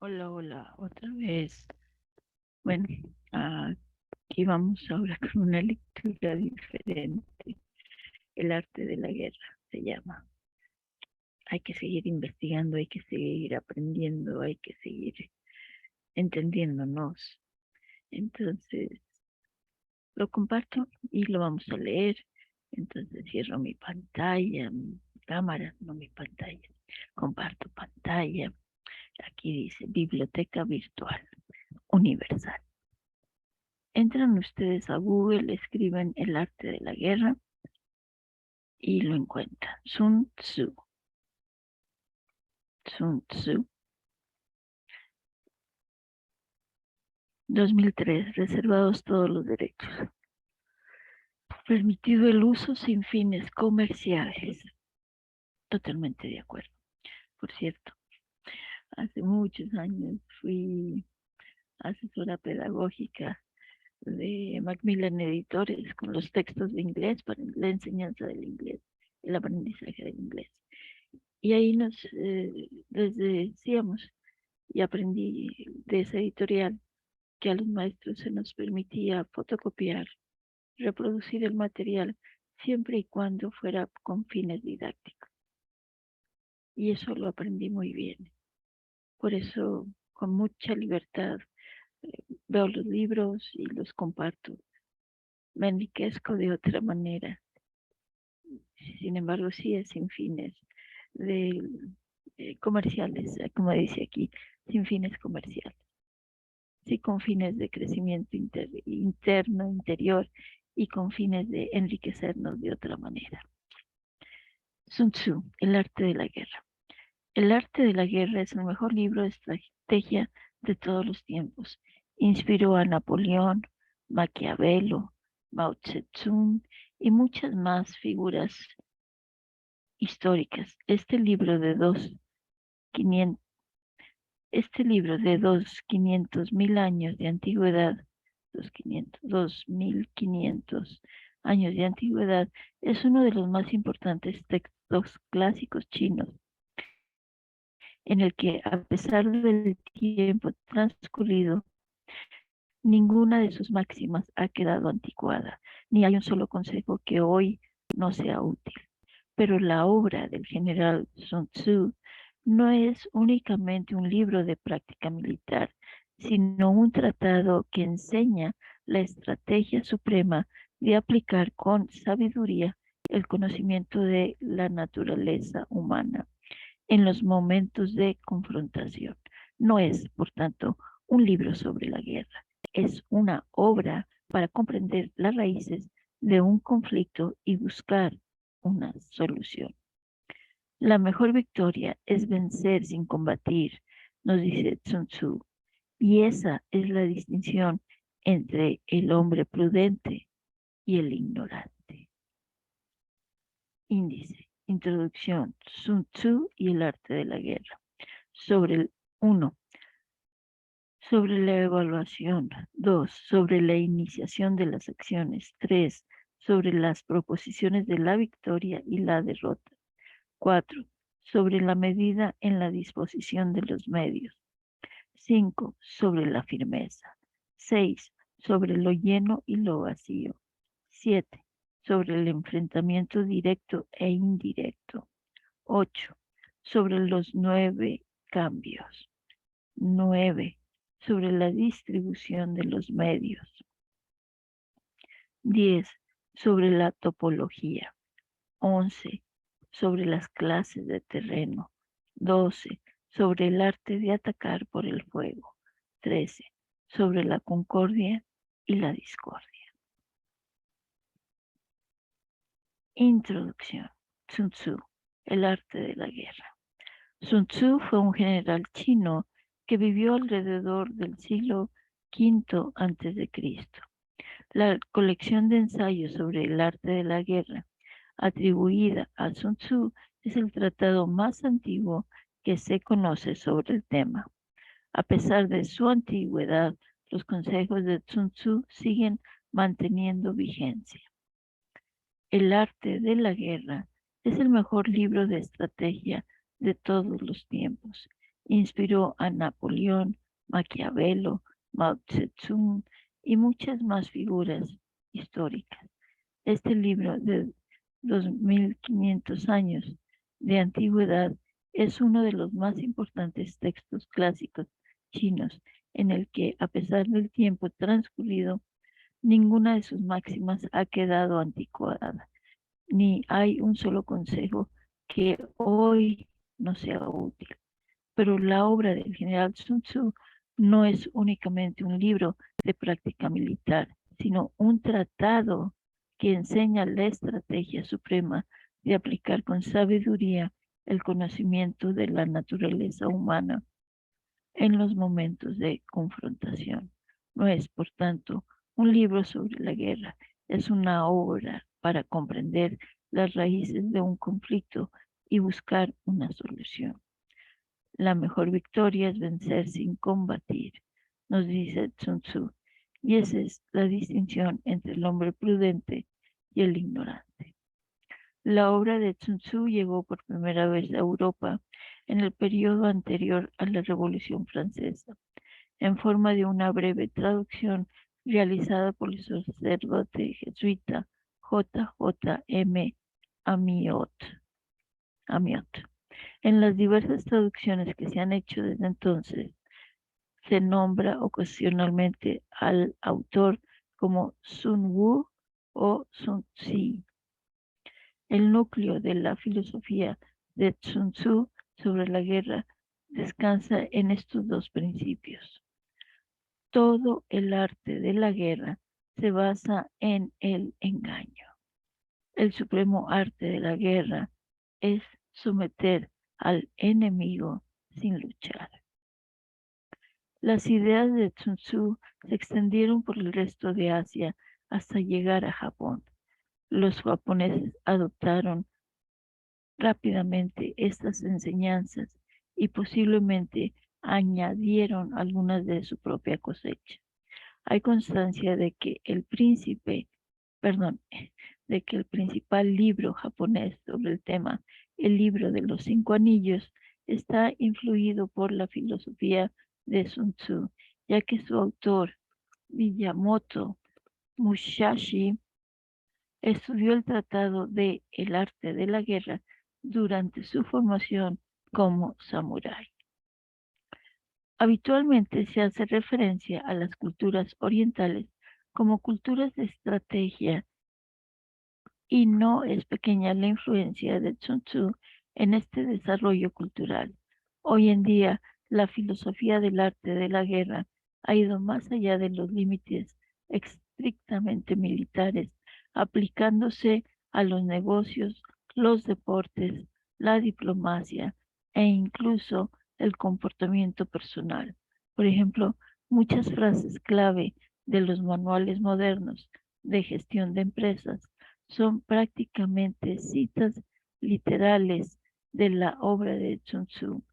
Hola, hola, otra vez. Bueno, aquí vamos ahora con una lectura diferente. El arte de la guerra se llama. Hay que seguir investigando, hay que seguir aprendiendo, hay que seguir entendiéndonos. Entonces, lo comparto y lo vamos a leer. Entonces, cierro mi pantalla, mi cámara, no mi pantalla. Comparto pantalla. Aquí dice Biblioteca Virtual Universal. Entran ustedes a Google, escriben el arte de la guerra y lo encuentran. Sun Tzu. Sun Tzu. 2003. Reservados todos los derechos. Permitido el uso sin fines comerciales. Totalmente de acuerdo. Por cierto, hace muchos años fui asesora pedagógica de Macmillan Editores con los textos de inglés para la enseñanza del inglés, el aprendizaje del inglés. Y ahí les decíamos y aprendí de esa editorial que a los maestros se nos permitía fotocopiar, reproducir el material siempre y cuando fuera con fines didácticos. Y eso lo aprendí muy bien. Por eso, con mucha libertad, veo los libros y los comparto. Me enriquezco de otra manera. Sin embargo, sí es sin fines de, comerciales, como dice aquí, sin fines comerciales. Sí, con fines de crecimiento interno, interior y con fines de enriquecernos de otra manera. Sun Tzu, El arte de la guerra. El arte de la guerra es el mejor libro de estrategia de todos los tiempos. Inspiró a Napoleón, Maquiavelo, Mao Zedong y muchas más figuras históricas. Este libro de 500.000 años de antigüedad, 2.500 años de antigüedad, es uno de los más importantes textos clásicos chinos, en el que, a pesar del tiempo transcurrido, ninguna de sus máximas ha quedado anticuada, ni hay un solo consejo que hoy no sea útil. Pero la obra del general Sun Tzu no es únicamente un libro de práctica militar, sino un tratado que enseña la estrategia suprema de aplicar con sabiduría el conocimiento de la naturaleza humana en los momentos de confrontación. No es, por tanto, un libro sobre la guerra, es una obra para comprender las raíces de un conflicto y buscar una solución. La mejor victoria es vencer sin combatir, nos dice Sun Tzu, y esa es la distinción entre el hombre prudente y el ignorante. Índice, introducción, Sun Tzu y el arte de la guerra. Sobre el 1, sobre la evaluación. 2, sobre la iniciación de las acciones. 3, sobre las proposiciones de la victoria y la derrota. 4, sobre la medida en la disposición de los medios. 5, sobre la firmeza. 6, sobre lo lleno y lo vacío. 7, sobre el enfrentamiento directo e indirecto. 8, sobre los 9 cambios. 9, sobre la distribución de los medios. 10, sobre la topología. 11, sobre las clases de terreno. 12, sobre el arte de atacar por el fuego. 13, sobre la concordia y la discordia. Introducción. Sun Tzu, el arte de la guerra. Sun Tzu fue un general chino que vivió alrededor del siglo V a.C. La colección de ensayos sobre el arte de la guerra atribuida a Sun Tzu es el tratado más antiguo que se conoce sobre el tema. A pesar de su antigüedad, los consejos de Sun Tzu siguen manteniendo vigencia. El arte de la guerra es el mejor libro de estrategia de todos los tiempos. Inspiró a Napoleón, Maquiavelo, Mao Zedong y muchas más figuras históricas. Este libro de 2500 años de antigüedad es uno de los más importantes textos clásicos chinos en el que, a pesar del tiempo transcurrido, ninguna de sus máximas ha quedado anticuada, ni hay un solo consejo que hoy no sea útil. Pero la obra del general Sun Tzu no es únicamente un libro de práctica militar, sino un tratado que enseña la estrategia suprema de aplicar con sabiduría el conocimiento de la naturaleza humana en los momentos de confrontación. No es, por tanto, un libro sobre la guerra, es una obra para comprender las raíces de un conflicto y buscar una solución. La mejor victoria es vencer sin combatir, nos dice Sun Tzu, y esa es la distinción entre el hombre prudente y el ignorante. La obra de Sun Tzu llegó por primera vez a Europa en el periodo anterior a la Revolución Francesa, en forma de una breve traducción realizada por el sacerdote jesuita J. J. M. Amiot. En las diversas traducciones que se han hecho desde entonces, se nombra ocasionalmente al autor como Sun Wu o Sun Tzu. El núcleo de la filosofía de Sun Tzu sobre la guerra descansa en estos dos principios. Todo el arte de la guerra se basa en el engaño. El supremo arte de la guerra es someter al enemigo sin luchar. Las ideas de Sun Tzu se extendieron por el resto de Asia hasta llegar a Japón. Los japoneses adoptaron rápidamente estas enseñanzas y posiblemente añadieron algunas de su propia cosecha. Hay constancia de que de que el principal libro japonés sobre el tema, el libro de los 5 anillos, está influido por la filosofía de Sun Tzu, ya que su autor, Miyamoto Musashi, estudió el tratado de El arte de la guerra durante su formación como samurái. Habitualmente se hace referencia a las culturas orientales como culturas de estrategia y no es pequeña la influencia de Sun Tzu en este desarrollo cultural. Hoy en día, la filosofía del arte de la guerra ha ido más allá de los límites estrictamente militares, aplicándose a los negocios, los deportes, la diplomacia e incluso el comportamiento personal. Por ejemplo, muchas frases clave de los manuales modernos de gestión de empresas son prácticamente citas literales de la obra de Sun Tzu,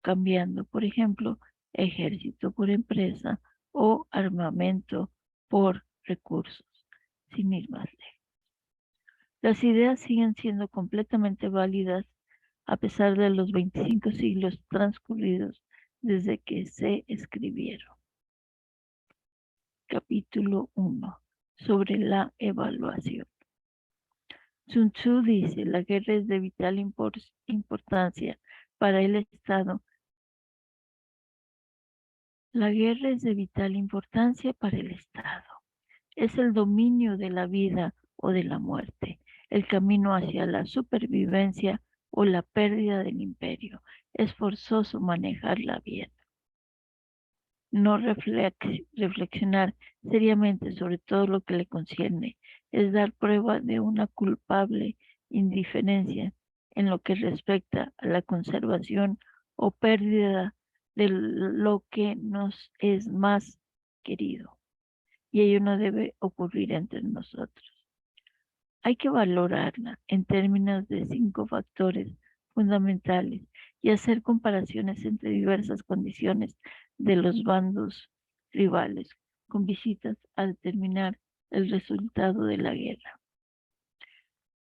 cambiando, por ejemplo, ejército por empresa o armamento por recursos, sin ir más lejos. Las ideas siguen siendo completamente válidas a pesar de los 25 siglos transcurridos desde que se escribieron. Capítulo 1. Sobre la evaluación. Sun Tzu dice, la guerra es de vital importancia para el Estado. La guerra es de vital importancia para el Estado. Es el dominio de la vida o de la muerte, el camino hacia la supervivencia o la pérdida del imperio. Es forzoso manejarla bien. No reflexionar seriamente sobre todo lo que le concierne es dar prueba de una culpable indiferencia en lo que respecta a la conservación o pérdida de lo que nos es más querido. Y ello no debe ocurrir entre nosotros. Hay que valorarla en términos de 5 factores fundamentales y hacer comparaciones entre diversas condiciones de los bandos rivales, con visitas a determinar el resultado de la guerra.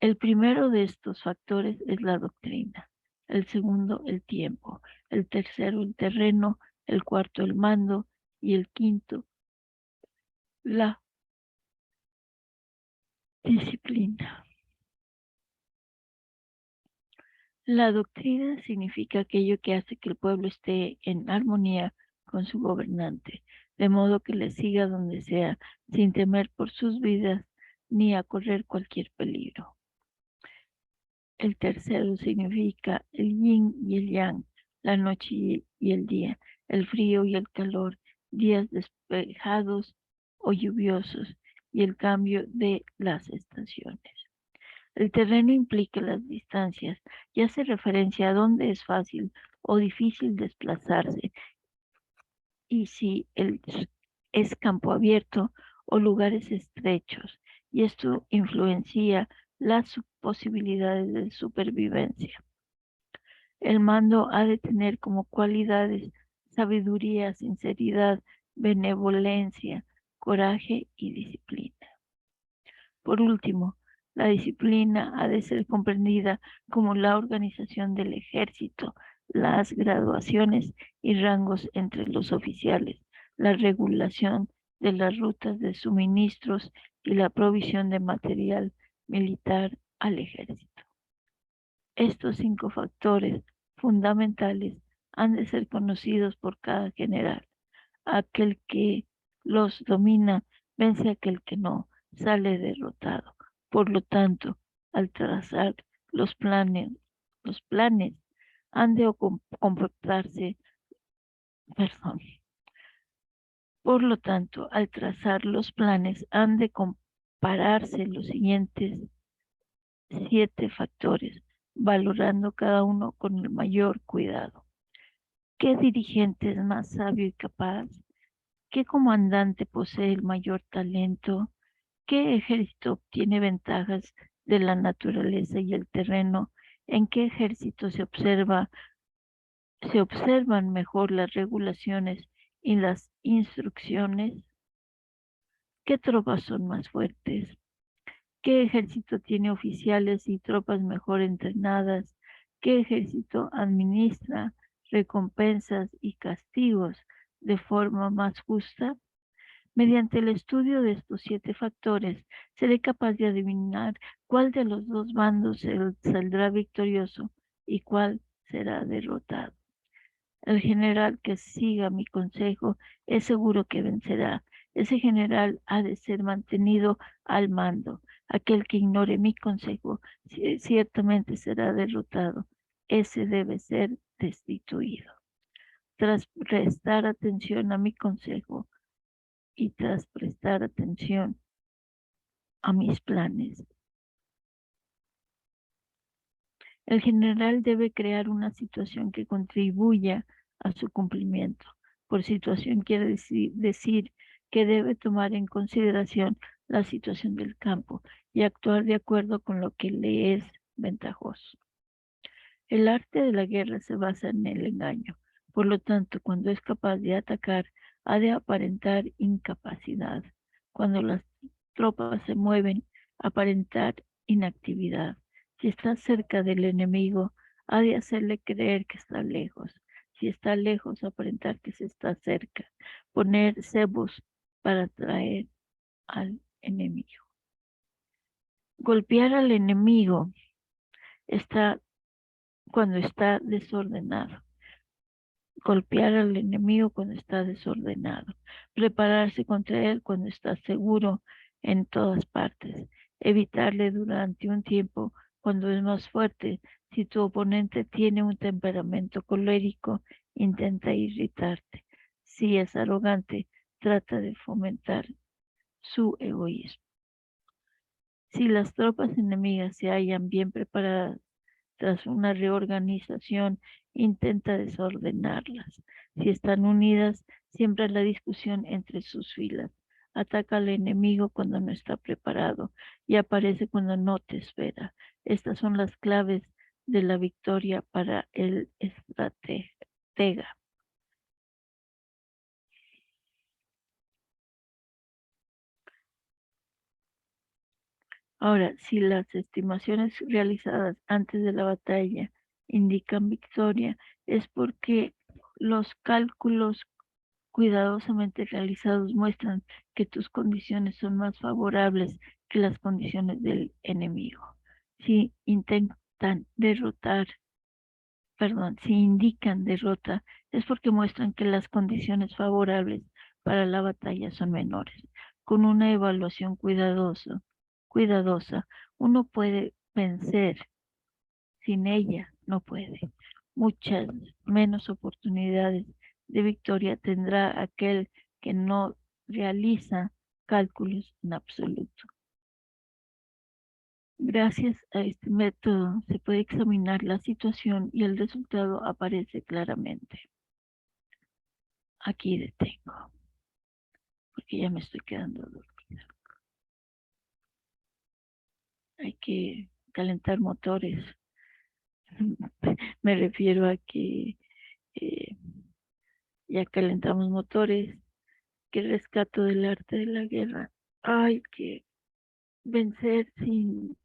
El primero de estos factores es la doctrina. el segundo el tiempo, el tercero el terreno, el cuarto el mando y el quinto la disciplina. La doctrina significa aquello que hace que el pueblo esté en armonía con su gobernante, de modo que le siga donde sea, sin temer por sus vidas ni a correr cualquier peligro. El tercero significa el yin y el yang, la noche y el día, el frío y el calor, días despejados o lluviosos y el cambio de las estaciones. El terreno implica las distancias y hace referencia a dónde es fácil o difícil desplazarse y si es campo abierto o lugares estrechos, y esto influencia las posibilidades de supervivencia. El mando ha de tener como cualidades sabiduría, sinceridad, benevolencia, coraje y disciplina. Por último, la disciplina ha de ser comprendida como la organización del ejército, las graduaciones y rangos entre los oficiales, la regulación de las rutas de suministros y la provisión de material militar al ejército. Estos 5 factores fundamentales han de ser conocidos por cada general. Aquel que los domina vence a aquel que no, sale derrotado. Por lo tanto, al trazar los planes han de comportarse, perdón. Por lo tanto, al trazar los planes han de compararse los siguientes 7 factores, valorando cada uno con el mayor cuidado. ¿Qué dirigente es más sabio y capaz? ¿Qué comandante posee el mayor talento? ¿Qué ejército obtiene ventajas de la naturaleza y el terreno? ¿En qué ejército se observan mejor las regulaciones y las instrucciones? ¿Qué tropas son más fuertes? ¿Qué ejército tiene oficiales y tropas mejor entrenadas? ¿Qué ejército administra recompensas y castigos de forma más justa? Mediante el estudio de estos 7 factores, seré capaz de adivinar cuál de los dos bandos saldrá victorioso y cuál será derrotado. El general que siga mi consejo es seguro que vencerá. Ese general ha de ser mantenido al mando. Aquel que ignore mi consejo ciertamente será derrotado. Ese debe ser destituido. Tras prestar atención a mi consejo y tras prestar atención a mis planes, el general debe crear una situación que contribuya a su cumplimiento. Por situación quiere decir que debe tomar en consideración la situación del campo y actuar de acuerdo con lo que le es ventajoso. El arte de la guerra se basa en el engaño. Por lo tanto, cuando es capaz de atacar, ha de aparentar incapacidad. Cuando las tropas se mueven, aparentar inactividad. Si está cerca del enemigo, ha de hacerle creer que está lejos. Si está lejos, aparentar que se está cerca. Poner cebos para atraer al enemigo. Golpear al enemigo está cuando está desordenado. Golpear al enemigo cuando está desordenado. Prepararse contra él cuando está seguro en todas partes. Evitarle durante un tiempo cuando es más fuerte. Si tu oponente tiene un temperamento colérico, intenta irritarte. Si es arrogante, trata de fomentar su egoísmo. Si las tropas enemigas se hallan bien preparadas, tras una reorganización, intenta desordenarlas. Si están unidas, siembra la discusión entre sus filas. Ataca al enemigo cuando no está preparado y aparece cuando no te espera. Estas son las claves de la victoria para el estratega. Ahora, si las estimaciones realizadas antes de la batalla indican victoria, es porque los cálculos cuidadosamente realizados muestran que tus condiciones son más favorables que las condiciones del enemigo. Si intentan derrotar, si indican derrota, es porque muestran que las condiciones favorables para la batalla son menores. Con una evaluación cuidadosa, uno puede vencer. Sin ella no puede. Muchas menos oportunidades de victoria tendrá aquel que no realiza cálculos en absoluto. Gracias a este método se puede examinar la situación y el resultado aparece claramente. Aquí detengo, porque ya me estoy quedando dormida. Hay que calentar motores. Me refiero a que eh, ya calentamos motores, que rescato del arte de la guerra. Hay que vencer sin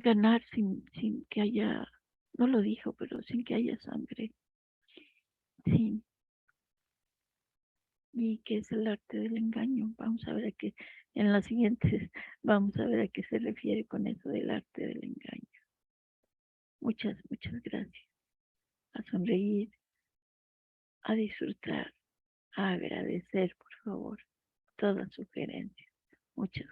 ganar, sin que haya, no lo dijo, pero sin que haya sangre. Sin, y que es el arte del engaño. Vamos a ver a qué, en las siguientes, vamos a ver a qué se refiere con eso del arte del engaño. Muchas, muchas gracias. A sonreír, a disfrutar, a agradecer, por favor, toda sugerencia. Muchas gracias.